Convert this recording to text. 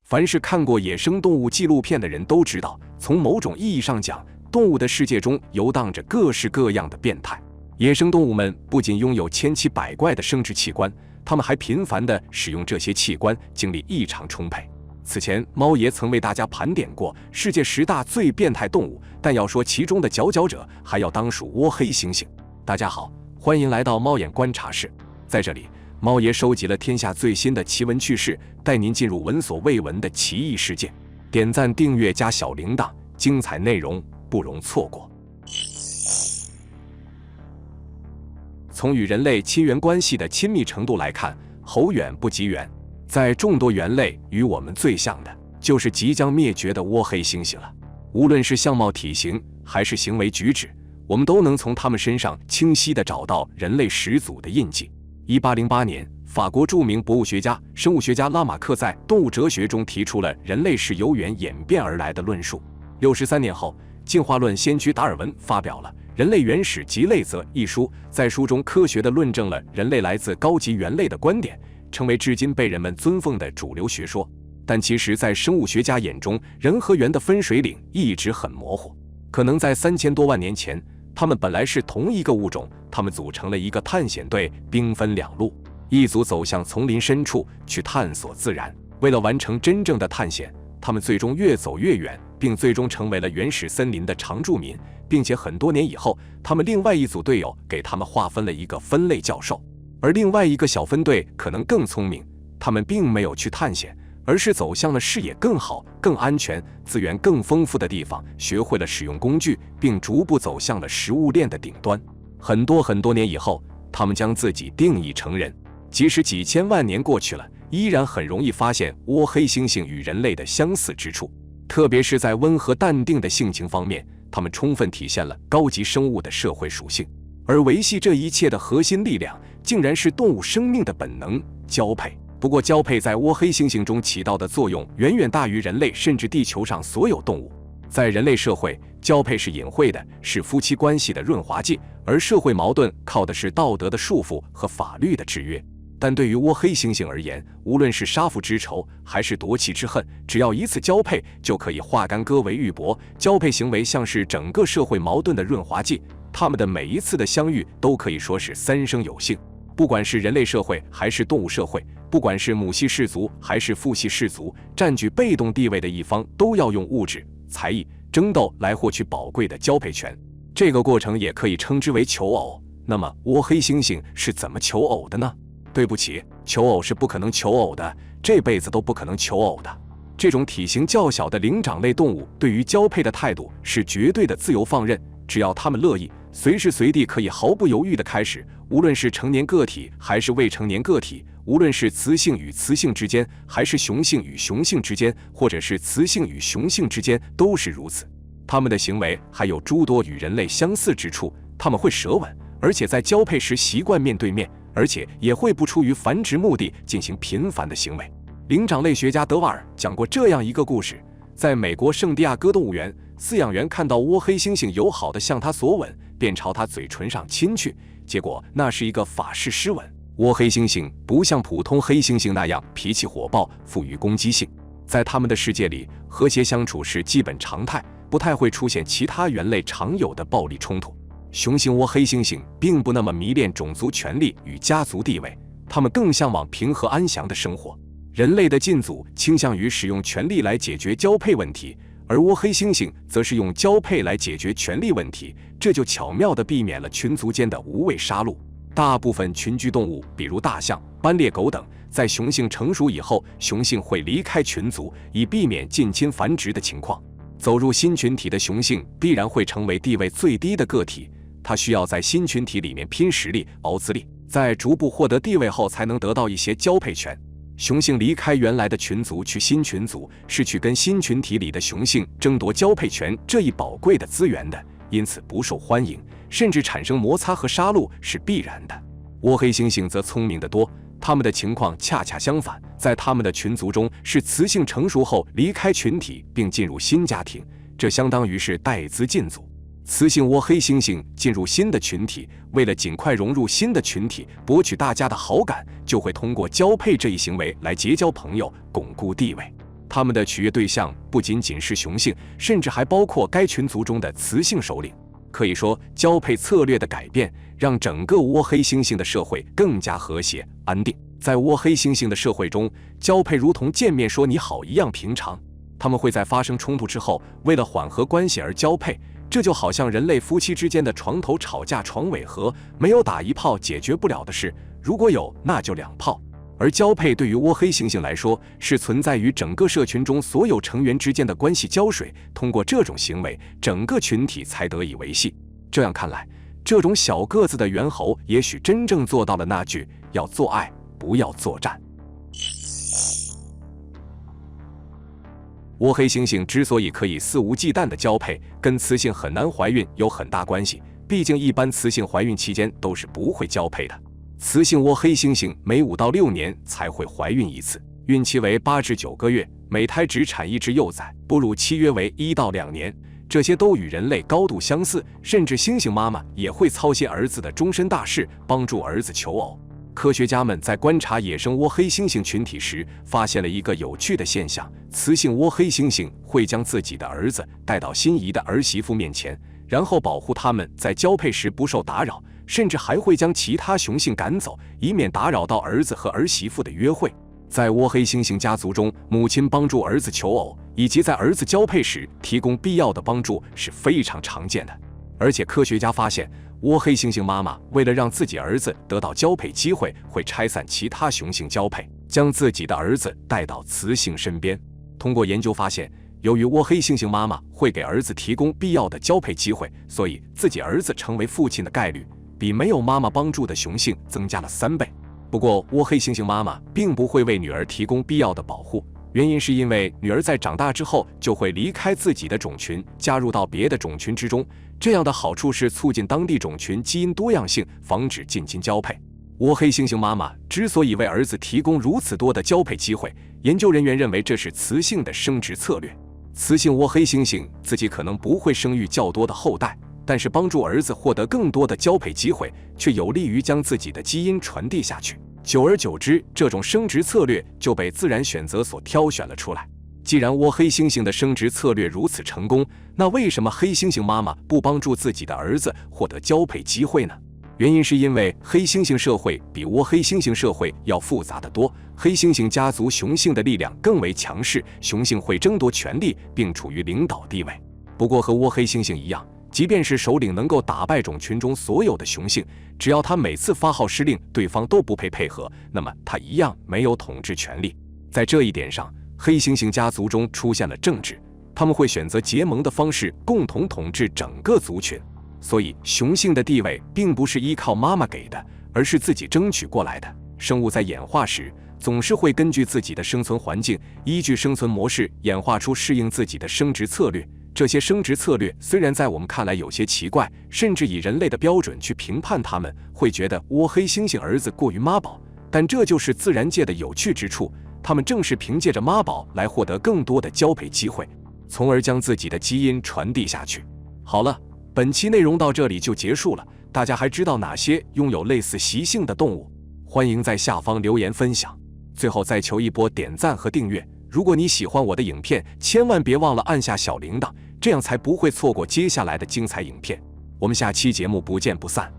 凡是看过野生动物纪录片的人都知道，从某种意义上讲，动物的世界中游荡着各式各样的变态。野生动物们不仅拥有千奇百怪的生殖器官，它们还频繁地使用这些器官，精力异常充沛。此前，猫爷曾为大家盘点过世界10大最变态动物，但要说其中的佼佼者，还要当属倭黑猩猩。大家好，欢迎来到猫眼观察室，在这里，猫爷收集了天下最新的奇闻趣事，带您进入闻所未闻的奇异世界。点赞、订阅加小铃铛，精彩内容不容错过。从与人类亲缘关系的亲密程度来看，猴远不及猿。在众多猿类，与我们最像的就是即将灭绝的倭黑猩猩了。无论是相貌体型还是行为举止，我们都能从它们身上清晰地找到人类始祖的印记。1808年，法国著名博物学家、生物学家拉马克在《动物哲学》中提出了人类是由猿演变而来的论述。63年后，进化论先驱达尔文发表了《人类原始及类则》一书，在书中科学地论证了人类来自高级猿类的观点，成为至今被人们尊奉的主流学说。但其实，在生物学家眼中，人和猿的分水岭一直很模糊。可能在3000多万年前，它们本来是同一个物种，它们组成了一个探险队，兵分两路，一组走向丛林深处去探索自然。为了完成真正的探险，它们最终越走越远，并最终成为了原始森林的常住民，并且很多年以后，他们另外一组队友给他们划分了一个分类教授。而另外一个小分队可能更聪明，他们并没有去探险，而是走向了视野更好、更安全、资源更丰富的地方，学会了使用工具，并逐步走向了食物链的顶端。很多年以后，他们将自己定义成人。即使几千万年过去了，依然很容易发现倭黑猩猩与人类的相似之处，特别是在温和淡定的性情方面，它们充分体现了高级生物的社会属性。而维系这一切的核心力量，竟然是动物生命的本能——交配。不过，交配在倭黑猩猩中起到的作用远远大于人类，甚至地球上所有动物。在人类社会，交配是隐晦的，是夫妻关系的润滑剂，而社会矛盾靠的是道德的束缚和法律的制约。但对于倭黑猩猩而言，无论是杀父之仇还是夺妻之恨，只要一次交配就可以化干戈为玉帛。交配行为像是整个社会矛盾的润滑剂，他们的每一次的相遇都可以说是三生有幸。不管是人类社会还是动物社会，不管是母系氏族还是父系氏族，占据被动地位的一方都要用物质、才艺、争斗来获取宝贵的交配权。这个过程也可以称之为求偶。那么，倭黑猩猩是怎么求偶的呢？对不起，求偶是不可能求偶的，这辈子都不可能求偶的。这种体型较小的灵长类动物对于交配的态度是绝对的自由放任，只要它们乐意，随时随地可以毫不犹豫地开始。无论是成年个体还是未成年个体，无论是雌性与雌性之间，还是雄性与雄性之间，或者是雌性与雄性之间，都是如此。它们的行为还有诸多与人类相似之处，它们会舌吻，而且在交配时习惯面对面，而且也会不出于繁殖目的进行频繁的行为。灵长类学家德瓦尔讲过这样一个故事：在美国圣地亚哥动物园，饲养员看到倭黑猩猩友好地向他索吻，便朝他嘴唇上亲去，结果那是一个法式湿吻。倭黑猩猩不像普通黑猩猩那样脾气火爆、富于攻击性，在他们的世界里，和谐相处是基本常态，不太会出现其他猿类常有的暴力冲突。雄性倭黑猩猩并不那么迷恋种族权力与家族地位，他们更向往平和安详的生活。人类的近祖倾向于使用权力来解决交配问题，而倭黑猩猩则是用交配来解决权力问题，这就巧妙地避免了群族间的无谓杀戮。大部分群居动物，比如大象、斑鬣狗等，在雄性成熟以后，雄性会离开群族，以避免近亲繁殖的情况。走入新群体的雄性必然会成为地位最低的个体，他需要在新群体里面拼实力、熬资历，在逐步获得地位后才能得到一些交配权。雄性离开原来的群族去新群族，是去跟新群体里的雄性争夺交配权这一宝贵的资源的，因此不受欢迎，甚至产生摩擦和杀戮是必然的。倭黑猩猩则聪明得多，他们的情况恰恰相反，在他们的群族中，是雌性成熟后离开群体并进入新家庭，这相当于是带资进组。雌性倭黑猩猩进入新的群体，为了尽快融入新的群体，博取大家的好感，就会通过交配这一行为来结交朋友，巩固地位。他们的取悦对象不仅仅是雄性，甚至还包括该群族中的雌性首领。可以说，交配策略的改变让整个倭黑猩猩的社会更加和谐安定。在倭黑猩猩的社会中，交配如同见面说你好一样平常。他们会在发生冲突之后，为了缓和关系而交配，这就好像人类夫妻之间的床头吵架床尾和，没有打一炮解决不了的事，如果有那就2炮。而交配对于倭黑猩猩来说，是存在于整个社群中所有成员之间的关系胶水，通过这种行为，整个群体才得以维系。这样看来，这种小个子的猿猴也许真正做到了那句要做爱不要作战。倭黑猩猩之所以可以肆无忌惮的交配，跟雌性很难怀孕有很大关系，毕竟一般雌性怀孕期间都是不会交配的。雌性倭黑猩猩每5到6年才会怀孕一次，孕期为8至9个月，每胎只产1只幼崽，哺乳期约为1到2年。这些都与人类高度相似，甚至猩猩妈妈也会操心儿子的终身大事，帮助儿子求偶。科学家们在观察野生倭黑猩猩群体时，发现了一个有趣的现象：雌性倭黑猩猩会将自己的儿子带到心仪的儿媳妇面前，然后保护他们在交配时不受打扰，甚至还会将其他雄性赶走，以免打扰到儿子和儿媳妇的约会。在倭黑猩猩家族中，母亲帮助儿子求偶，以及在儿子交配时提供必要的帮助是非常常见的。而且科学家发现，倭黑猩猩妈妈为了让自己儿子得到交配机会，会拆散其他雄性交配，将自己的儿子带到雌性身边。通过研究发现，由于倭黑猩猩妈妈会给儿子提供必要的交配机会，所以自己儿子成为父亲的概率比没有妈妈帮助的雄性增加了3倍。不过，倭黑猩猩妈妈并不会为女儿提供必要的保护，原因是因为女儿在长大之后就会离开自己的种群，加入到别的种群之中。这样的好处是促进当地种群基因多样性，防止近亲交配。倭黑猩猩妈妈之所以为儿子提供如此多的交配机会，研究人员认为这是雌性的生殖策略。雌性倭黑猩猩自己可能不会生育较多的后代，但是帮助儿子获得更多的交配机会，却有利于将自己的基因传递下去。久而久之，这种生殖策略就被自然选择所挑选了出来。既然倭黑猩猩的生殖策略如此成功，那为什么黑猩猩妈妈不帮助自己的儿子获得交配机会呢？原因是因为黑猩猩社会比倭黑猩猩社会要复杂得多，黑猩猩家族雄性的力量更为强势，雄性会争夺权力并处于领导地位。不过和倭黑猩猩一样，即便是首领能够打败种群中所有的雄性，只要他每次发号施令对方都不配合，那么他一样没有统治权力。在这一点上，黑猩猩家族中出现了政治，他们会选择结盟的方式共同统治整个族群。所以雄性的地位并不是依靠妈妈给的，而是自己争取过来的。生物在演化时总是会根据自己的生存环境，依据生存模式演化出适应自己的生殖策略。这些生殖策略虽然在我们看来有些奇怪，甚至以人类的标准去评判它们，会觉得倭黑猩猩儿子过于妈宝，但这就是自然界的有趣之处。他们正是凭借着妈宝来获得更多的交配机会，从而将自己的基因传递下去。好了，本期内容到这里就结束了。大家还知道哪些拥有类似习性的动物？欢迎在下方留言分享。最后再求一波点赞和订阅。如果你喜欢我的影片，千万别忘了按下小铃铛，这样才不会错过接下来的精彩影片。我们下期节目不见不散。